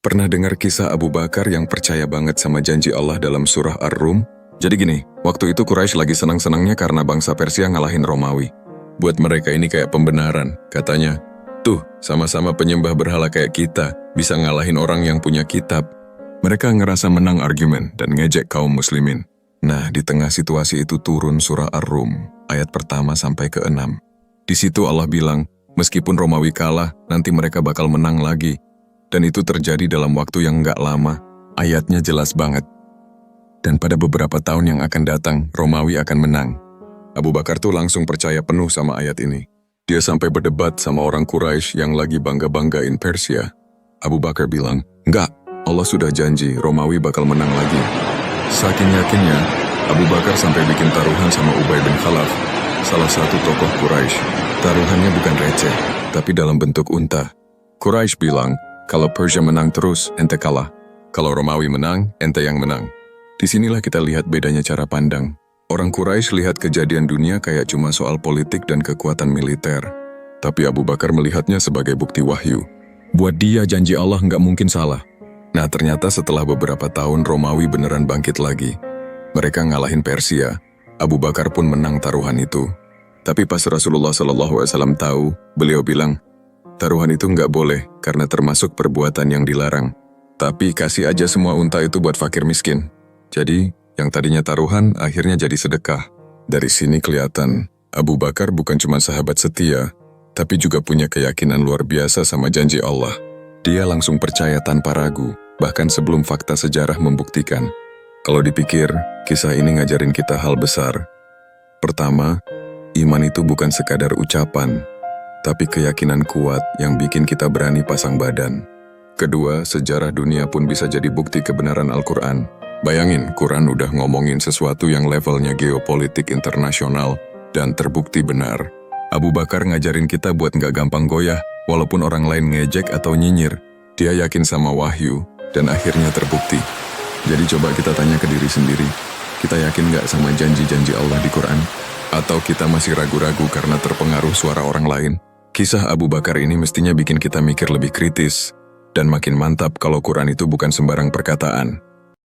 Pernah dengar kisah Abu Bakar yang percaya banget sama janji Allah dalam surah Ar-Rum? Jadi gini, waktu itu Quraisy lagi senang-senangnya karena bangsa Persia ngalahin Romawi. Buat mereka ini kayak pembenaran, katanya. Tuh, sama-sama penyembah berhala kayak kita, bisa ngalahin orang yang punya kitab. Mereka ngerasa menang argumen dan ngejek kaum muslimin. Nah, di tengah situasi itu turun surah Ar-Rum, ayat pertama sampai ke-6. Di situ Allah bilang, meskipun Romawi kalah, nanti mereka bakal menang lagi. Dan itu terjadi dalam waktu yang nggak lama. Ayatnya jelas banget. Dan pada beberapa tahun yang akan datang, Romawi akan menang. Abu Bakar tuh langsung percaya penuh sama ayat ini. Dia sampai berdebat sama orang Quraisy yang lagi bangga-banggain Persia. Abu Bakar bilang, enggak, Allah sudah janji Romawi bakal menang lagi. Saking yakinnya, Abu Bakar sampai bikin taruhan sama Ubay bin Khalaf, salah satu tokoh Quraisy. Taruhannya bukan receh, tapi dalam bentuk unta. Quraisy bilang, kalau Persia menang terus, ente kalah. Kalau Romawi menang, ente yang menang. Disinilah kita lihat bedanya cara pandang. Orang Quraisy lihat kejadian dunia kayak cuma soal politik dan kekuatan militer. Tapi Abu Bakar melihatnya sebagai bukti wahyu. Buat dia janji Allah nggak mungkin salah. Nah ternyata setelah beberapa tahun Romawi beneran bangkit lagi. Mereka ngalahin Persia. Abu Bakar pun menang taruhan itu. Tapi pas Rasulullah SAW tahu, beliau bilang, taruhan itu nggak boleh karena termasuk perbuatan yang dilarang. Tapi kasih aja semua unta itu buat fakir miskin. Jadi, yang tadinya taruhan akhirnya jadi sedekah. Dari sini kelihatan, Abu Bakar bukan cuma sahabat setia, tapi juga punya keyakinan luar biasa sama janji Allah. Dia langsung percaya tanpa ragu, bahkan sebelum fakta sejarah membuktikan. Kalau dipikir, kisah ini ngajarin kita hal besar. Pertama, iman itu bukan sekadar ucapan, tapi keyakinan kuat yang bikin kita berani pasang badan. Kedua, sejarah dunia pun bisa jadi bukti kebenaran Al-Quran. Bayangin, Quran udah ngomongin sesuatu yang levelnya geopolitik internasional dan terbukti benar. Abu Bakar ngajarin kita buat nggak gampang goyah, walaupun orang lain ngejek atau nyinyir. Dia yakin sama wahyu, dan akhirnya terbukti. Jadi coba kita tanya ke diri sendiri, kita yakin nggak sama janji-janji Allah di Quran? Atau kita masih ragu-ragu karena terpengaruh suara orang lain? Kisah Abu Bakar ini mestinya bikin kita mikir lebih kritis, dan makin mantap kalau Quran itu bukan sembarang perkataan.